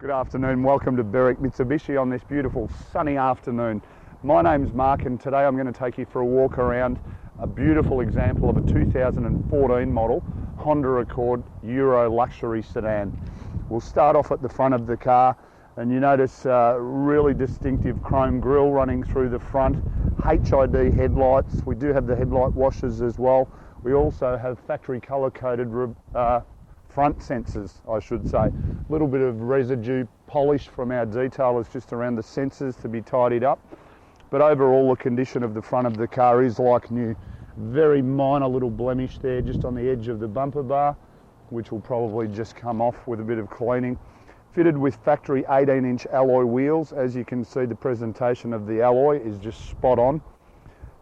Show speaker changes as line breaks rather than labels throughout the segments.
Good afternoon, welcome to Berwick Mitsubishi on this beautiful sunny afternoon. My name's Mark and today I'm going to take you for a walk around a beautiful example of a 2014 model Honda Accord Euro luxury sedan. We'll start off at the front of the car and you notice really distinctive chrome grille running through the front, HID headlights. We do have the headlight washers as well. We also have factory colour coded front sensors, I should say. A little bit of residue polish from our detailers just around the sensors to be tidied up. But overall the condition of the front of the car is like new. Very minor little blemish there just on the edge of the bumper bar, which will probably just come off with a bit of cleaning. Fitted with factory 18-inch alloy wheels. As you can see, the presentation of the alloy is just spot on.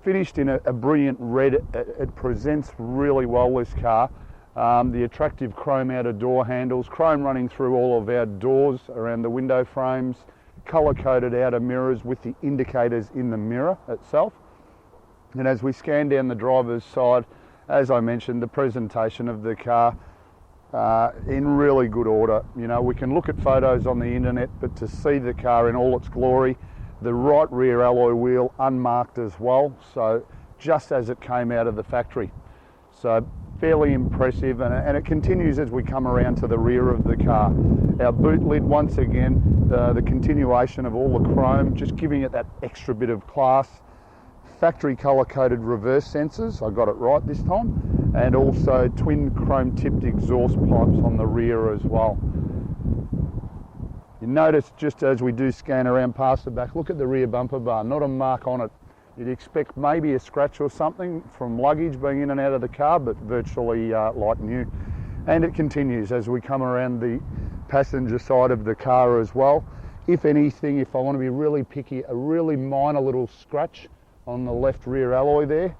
Finished in a brilliant red. It presents really well, this car. The attractive chrome outer door handles, chrome running through all of our doors around the window frames, colour-coded outer mirrors with the indicators in the mirror itself. And as we scan down the driver's side, as I mentioned, the presentation of the car in really good order. You know, we can look at photos on the internet, but to see the car in all its glory, the right rear alloy wheel unmarked as well, so just as it came out of the factory. So fairly impressive, and it continues as we come around to the rear of the car. Our boot lid, once again, the continuation of all the chrome, just giving it that extra bit of class. Factory colour-coded reverse sensors, I got it right this time, and also twin chrome-tipped exhaust pipes on the rear as well. You notice just as we do scan around past the back, look at the rear bumper bar, not a mark on it. You'd expect maybe a scratch or something from luggage being in and out of the car, but virtually like new. And it continues as we come around the passenger side of the car as well. If anything, if I want to be really picky, a really minor little scratch on the left rear alloy there.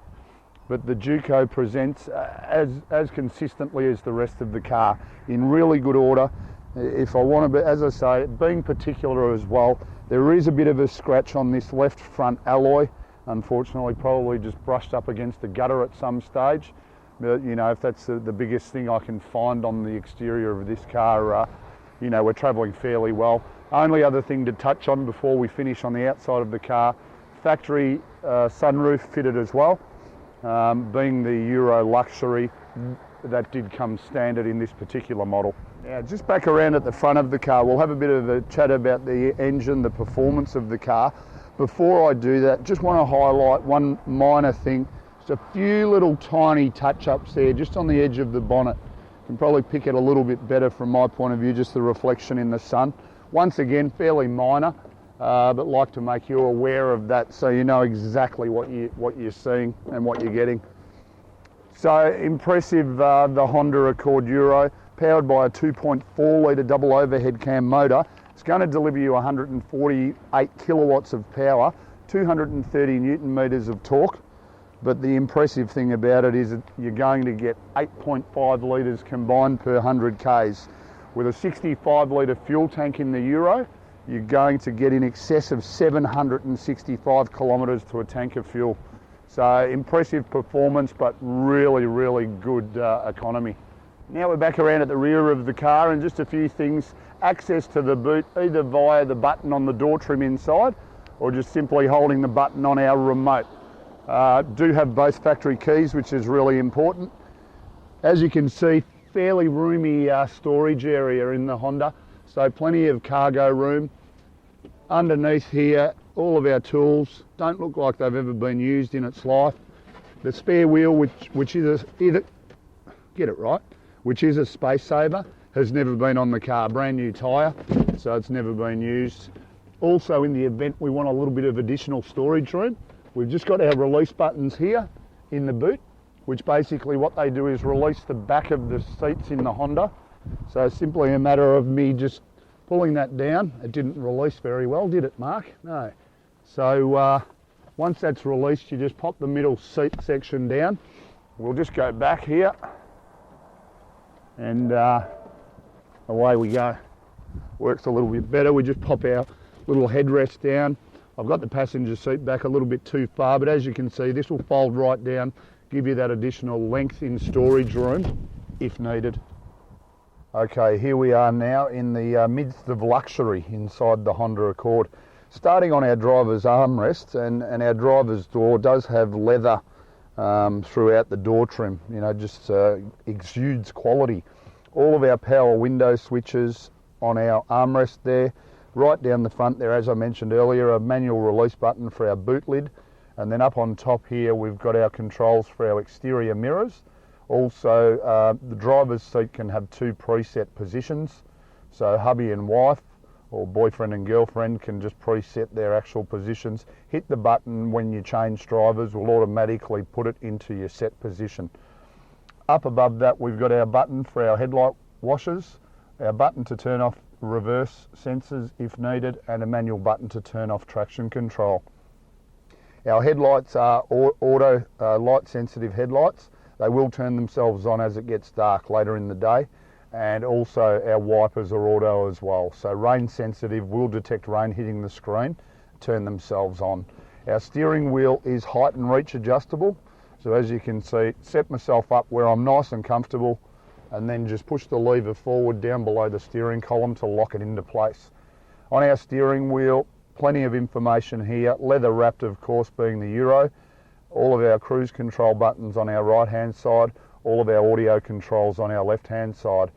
But the Juco presents as consistently as the rest of the car, in really good order. If I want to be, as I say, being particular as well, there is a bit of a scratch on this left front alloy. Unfortunately, probably just brushed up against the gutter at some stage. But, you know, if that's the biggest thing I can find on the exterior of this car, you know, we're travelling fairly well. Only other thing to touch on before we finish on the outside of the car, factory sunroof fitted as well. Being the Euro luxury, that did come standard in this particular model. Now, just back around at the front of the car, we'll have a bit of a chat about the engine, the performance of the car. Before I do that, just want to highlight one minor thing. Just a few little tiny touch-ups there, just on the edge of the bonnet. You can probably pick it a little bit better from my point of view, just the reflection in the sun. Once again, fairly minor, but like to make you aware of that so you know exactly what you're seeing and what you're getting. So impressive, the Honda Accord Euro, powered by a 2.4 litre double overhead cam motor. It's going to deliver you 148 kilowatts of power, 230 newton meters of torque. But the impressive thing about it is that you're going to get 8.5 litres combined per 100 Ks. With a 65 litre fuel tank in the Euro, you're going to get in excess of 765 kilometres to a tank of fuel. So impressive performance, but really, really good economy. Now we're back around at the rear of the car, and just a few things. Access to the boot either via the button on the door trim inside or just simply holding the button on our remote. Do have both factory keys, which is really important. As you can see, fairly roomy storage area in the Honda, so plenty of cargo room. Underneath here, all of our tools don't look like they've ever been used in its life. The spare wheel, which is which is a space saver, has never been on the car. Brand new tyre, so it's never been used. Also, in the event we want a little bit of additional storage room, we've just got our release buttons here in the boot, which basically what they do is release the back of the seats in the Honda. So simply a matter of me just pulling that down. It didn't release very well, did it, Mark? No. So once that's released, you just pop the middle seat section down. We'll just go back here and away we go. Works a little bit better. We just pop our little headrest down. I've got the passenger seat back a little bit too far, but as you can see, this will fold right down, give you that additional length in storage room if needed. Okay, here we are now in the midst of luxury inside the Honda Accord. Starting on our driver's armrest, and our driver's door does have leather throughout the door trim, you know, just exudes quality. All of our power window switches on our armrest there. Right down the front there, as I mentioned earlier, a manual release button for our boot lid. And then up on top here, we've got our controls for our exterior mirrors. Also, the driver's seat can have 2 preset positions. So hubby and wife, or boyfriend and girlfriend, can just preset their actual positions. Hit the button when you change drivers, will automatically put it into your set position. Up above that, we've got our button for our headlight washers, our button to turn off reverse sensors if needed, and a manual button to turn off traction control. Our headlights are auto light sensitive headlights. They will turn themselves on as it gets dark later in the day, and also our wipers are auto as well. So rain sensitive, will detect rain hitting the screen, turn themselves on. Our steering wheel is height and reach adjustable. So as you can see, set myself up where I'm nice and comfortable, and then just push the lever forward down below the steering column to lock it into place. On our steering wheel, plenty of information here, leather wrapped of course being the Euro. All of our cruise control buttons on our right hand side, all of our audio controls on our left hand side.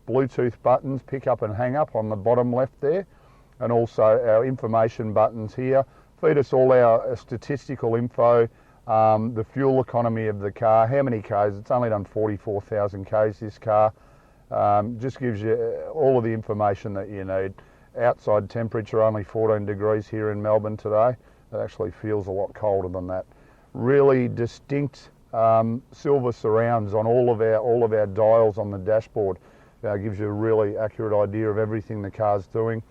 Bluetooth buttons, pick up and hang up on the bottom left there, and also our information buttons here feed us all our statistical info, the fuel economy of the car, how many Ks, it's only done 44,000 Ks this car, just gives you all of the information that you need. Outside temperature only 14 degrees here in Melbourne today. It actually feels a lot colder than that. Really distinct silver surrounds on all of our dials on the dashboard. Gives you a really accurate idea of everything the car's doing.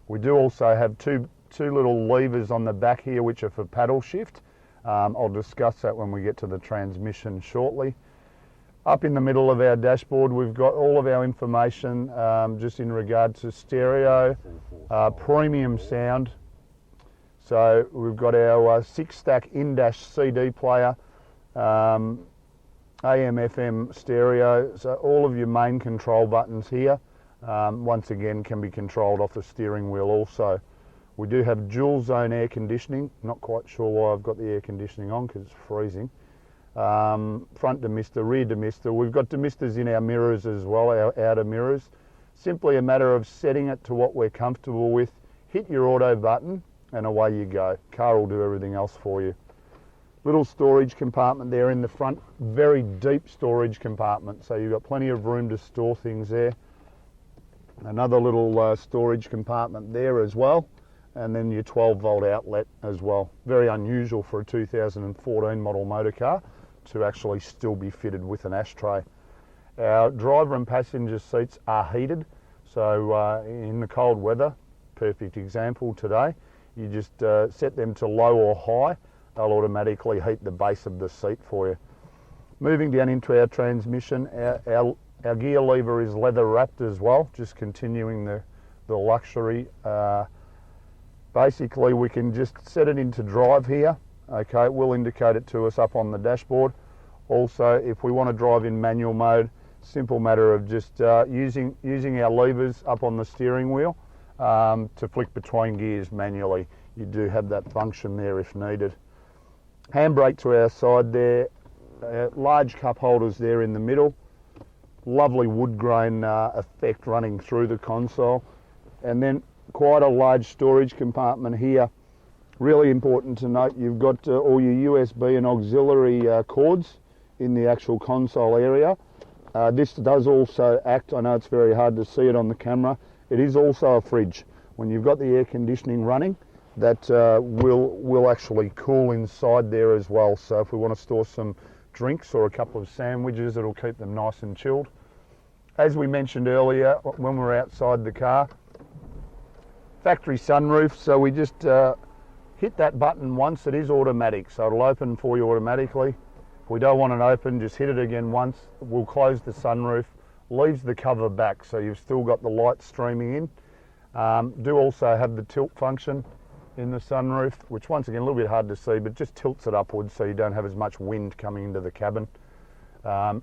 We do also have two little levers on the back here which are for paddle shift. I'll discuss that when we get to the transmission shortly. Up in the middle of our dashboard, we've got all of our information just in regard to stereo, premium sound. So we've got our 6-stack in-dash CD player, AM, FM stereo. So all of your main control buttons here, once again, can be controlled off the steering wheel also. We do have dual zone air conditioning. Not quite sure why I've got the air conditioning on because it's freezing. Front demister, rear demister. We've got demisters in our mirrors as well, our outer mirrors. Simply a matter of setting it to what we're comfortable with. Hit your auto button and away you go. Car will do everything else for you. Little storage compartment there in the front, very deep storage compartment, so you've got plenty of room to store things there. Another little storage compartment there as well, and then your 12-volt outlet as well. Very unusual for a 2014 model motor car to actually still be fitted with an ashtray. Our driver and passenger seats are heated, so in the cold weather, perfect example today, you just set them to low or high, they'll automatically heat the base of the seat for you. Moving down into our transmission, our gear lever is leather wrapped as well, just continuing the luxury. Basically we can just set it into drive here, okay, it will indicate it to us up on the dashboard. Also, if we want to drive in manual mode, simple matter of just using our levers up on the steering wheel to flick between gears manually. You do have that function there if needed. Handbrake to our side there, large cup holders there in the middle, lovely wood grain effect running through the console, and then quite a large storage compartment here. Really important to note, you've got all your USB and auxiliary cords in the actual console area. This does also act, I know it's very hard to see it on the camera, it is also a fridge. When you've got the air conditioning running, that will actually cool inside there as well. So if we want to store some drinks or a couple of sandwiches, it'll keep them nice and chilled. As we mentioned earlier, when we're outside the car, factory sunroof, so we just hit that button once, it is automatic, so it'll open for you automatically. If we don't want it open, just hit it again once, we'll close the sunroof, leaves the cover back, so you've still got the light streaming in. Do also have the tilt function in the sunroof, which once again a little bit hard to see, but just tilts it upwards so you don't have as much wind coming into the cabin.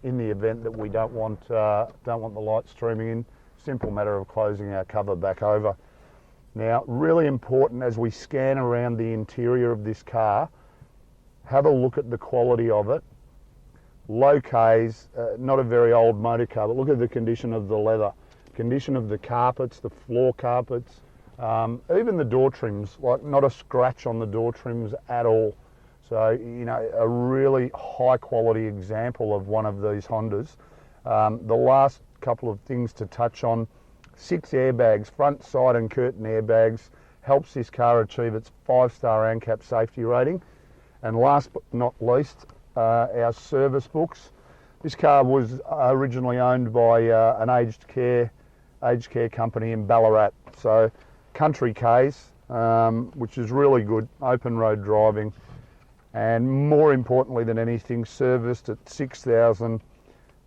in the event that we don't want the light streaming in. Simple matter of closing our cover back over. Now, really important as we scan around the interior of this car, have a look at the quality of it. Low K's, not a very old motor car, but look at the condition of the leather, condition of the carpets, the floor carpets, even the door trims, like not a scratch on the door trims at all. So, you know, a really high quality example of one of these Hondas. The last couple of things to touch on, 6 airbags, front, side and curtain airbags, helps this car achieve its 5-star ANCAP safety rating. And last but not least, our service books. This car was originally owned by an aged care company in Ballarat. So country case, which is really good, open road driving, and more importantly than anything, serviced at 6,000,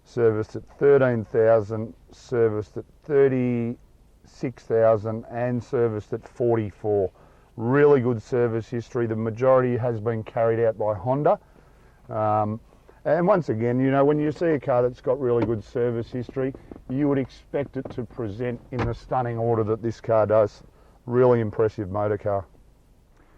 serviced at 13,000, serviced at 36,000 and serviced at 44. Really good service history. The majority has been carried out by Honda. And once again, you know, when you see a car that's got really good service history, you would expect it to present in the stunning order that this car does. Really impressive motor car.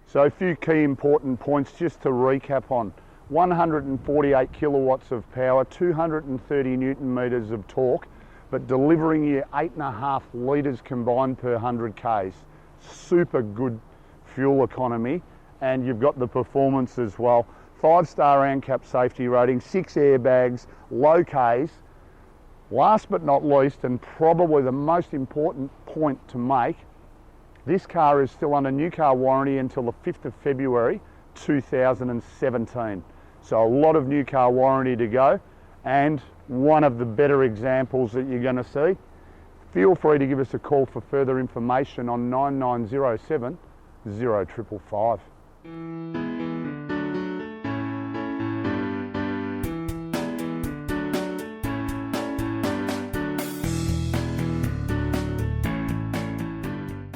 So a few key important points just to recap on. 148 kilowatts of power, 230 newton meters of torque, but delivering you 8.5 litres combined per 100 Ks. Super good fuel economy, and you've got the performance as well. 5-star ANCAP safety rating, 6 airbags, low Ks. Last but not least, and probably the most important point to make, this car is still under new car warranty until the 5th of February 2017. So a lot of new car warranty to go, and one of the better examples that you're going to see. Feel free to give us a call for further information on 9907 0555.